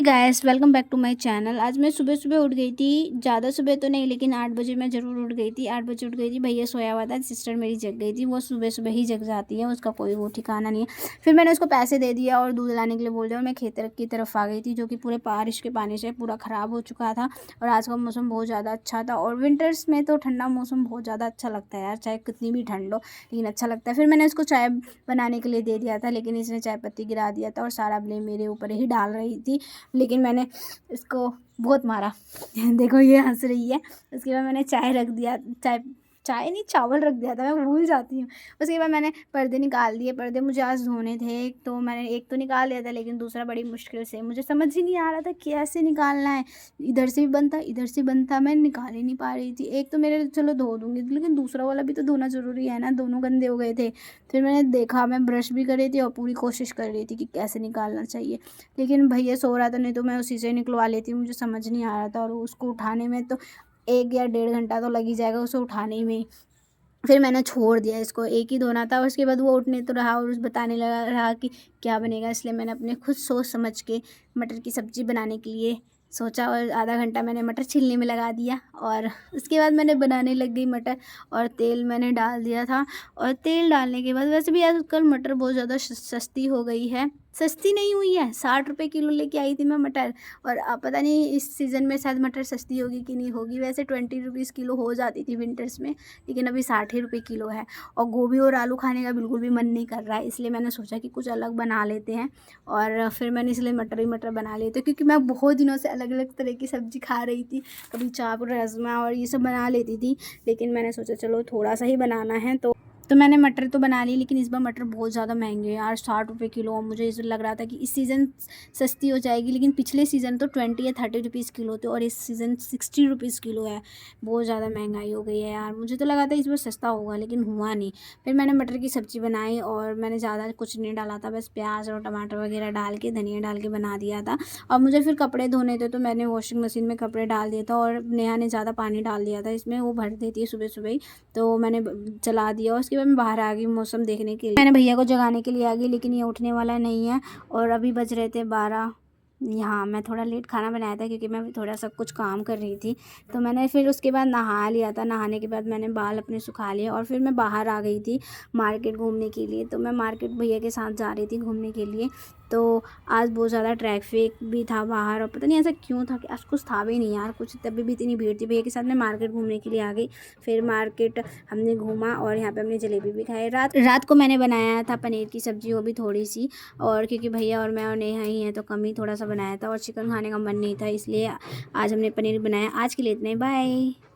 Guys, welcome back to my channel. आज मैं सुबह सुबह उठ गई थी, ज़्यादा सुबह तो नहीं लेकिन 8 बजे मैं ज़रूर उठ गई थी। 8 बजे उठ गई थी, भैया सोया हुआ था, सिस्टर मेरी जग गई थी। वो सुबह सुबह ही जग जाती है, उसका कोई वो ठिकाना नहीं है। फिर मैंने उसको पैसे दे दिया और दूध लाने के लिए बोल दिया और मैं खेत की तरफ आ गई थी, जो कि पूरे बारिश के पानी से पूरा ख़राब हो चुका था। और आज का मौसम बहुत ज़्यादा अच्छा था और विंटर्स में तो ठंडा मौसम बहुत ज़्यादा अच्छा लगता है यार, चाहे कितनी भी ठंड हो लेकिन अच्छा लगता है। फिर मैंने उसको चाय बनाने के लिए दे दिया था, लेकिन इसने चाय पत्ती गिरा दिया था और सारा ब्लेम मेरे ऊपर ही डाल रही थी। लेकिन मैंने इसको बहुत मारा। देखो ये हंस रही है। उसके बाद मैंने चाय रख दिया, चाय चाय नहीं चावल रख दिया था, मैं भूल जाती हूँ। उसके बाद मैंने पर्दे निकाल दिए। पर्दे मुझे आज धोने थे, एक तो मैंने एक तो निकाल दिया था लेकिन दूसरा बड़ी मुश्किल से, मुझे समझ ही नहीं आ रहा था कैसे निकालना है। इधर से भी बनता इधर से बनता, मैं निकाल ही नहीं पा रही थी। एक तो मेरे चलो धो दूँगी लेकिन दूसरा वाला भी तो धोना ज़रूरी है ना, दोनों गंदे हो गए थे। फिर मैंने देखा, मैं ब्रश भी कर रही थी और पूरी कोशिश कर रही थी कि कैसे निकालना चाहिए, लेकिन भैया सो रहा था, नहीं तो मैं उसी से निकलवा लेती। मुझे समझ नहीं आ रहा था और उसको उठाने में तो 1 या डेढ़ घंटा तो लग ही जाएगा उसे उठाने में। फिर मैंने छोड़ दिया, इसको एक ही धोना था। उसके बाद वो उठने तो रहा और उस बताने लगा रहा कि क्या बनेगा, इसलिए मैंने अपने खुद सोच समझ के मटर की सब्ज़ी बनाने के लिए सोचा और आधा घंटा मैंने मटर छीलने में लगा दिया। और उसके बाद मैंने बनाने लग गई मटर और तेल मैंने डाल दिया था। और तेल डालने के बाद, वैसे भी आजकल मटर बहुत ज़्यादा सस्ती हो गई है, सस्ती नहीं हुई है, 60 रुपये किलो लेके आई थी मैं मटर। और पता नहीं इस सीज़न में शायद मटर सस्ती होगी कि नहीं होगी, वैसे 20 रुपीज़ किलो हो जाती थी विंटर्स में, लेकिन अभी 60 ही रुपये किलो है। और गोभी और आलू खाने का बिल्कुल भी मन नहीं कर रहा है, इसलिए मैंने सोचा कि कुछ अलग बना लेते हैं। और फिर मैंने इसलिए मटर ही मटर बना लिए थे, क्योंकि मैं बहुत दिनों से अलग अलग तरह की सब्ज़ी खा रही थी, कभी चाप राजमा और ये सब बना लेती थी, लेकिन मैंने सोचा चलो थोड़ा सा ही बनाना है। तो मैंने मटर तो बना ली, लेकिन इस बार मटर बहुत ज़्यादा महंगे हैं यार, 60 रुपये किलो। और मुझे इस लग रहा था कि इस सीज़न सस्ती हो जाएगी, लेकिन पिछले सीज़न तो 20 या 30 रुपीज़ किलो थे और इस सीज़न 60 रुपीज़ किलो है। बहुत ज़्यादा महंगाई हो गई है यार, मुझे तो लगा था इस बार सस्ता होगा लेकिन हुआ नहीं। फिर मैंने मटर की सब्ज़ी बनाई और मैंने ज़्यादा कुछ नहीं डाला था, बस प्याज और टमाटर वगैरह डाल के, धनिया डाल के बना दिया था। और मुझे फिर कपड़े धोने थे तो मैंने वॉशिंग मशीन में कपड़े डाल दिया था और नेहा ने ज़्यादा पानी डाल दिया था इसमें, वो भर देती है सुबह सुबह ही, तो मैंने चला दिया। और उसके बाद मैं बाहर आ गई मौसम देखने के लिए, मैंने भैया को जगाने के लिए आ गई, लेकिन ये उठने वाला नहीं है। और अभी बज रहे थे 12। यहाँ मैं थोड़ा लेट खाना बनाया था क्योंकि मैं थोड़ा सा कुछ काम कर रही थी। तो मैंने फिर उसके बाद नहा लिया था, नहाने के बाद मैंने बाल अपने सुखा लिए और फिर मैं बाहर आ गई थी मार्केट घूमने के लिए। तो मैं मार्केट भैया के साथ जा रही थी घूमने के लिए। तो आज बहुत ज़्यादा ट्रैफिक भी था बाहर और पता नहीं ऐसा क्यों था कि आज कुछ था भी नहीं यार, कुछ तभी भी इतनी भीड़ थी। भैया के साथ मैं मार्केट घूमने के लिए आ गई। फिर मार्केट हमने घूमा और यहाँ पे हमने जलेबी भी खाई। रात रात को मैंने बनाया था पनीर की सब्ज़ी, वो भी थोड़ी सी, और क्योंकि भैया और मैं और नेहा ही हैं तो कम ही थोड़ा सा बनाया था और चिकन खाने का मन नहीं था, इसलिए आज हमने पनीर बनाया। आज के लिए इतना ही, बाय।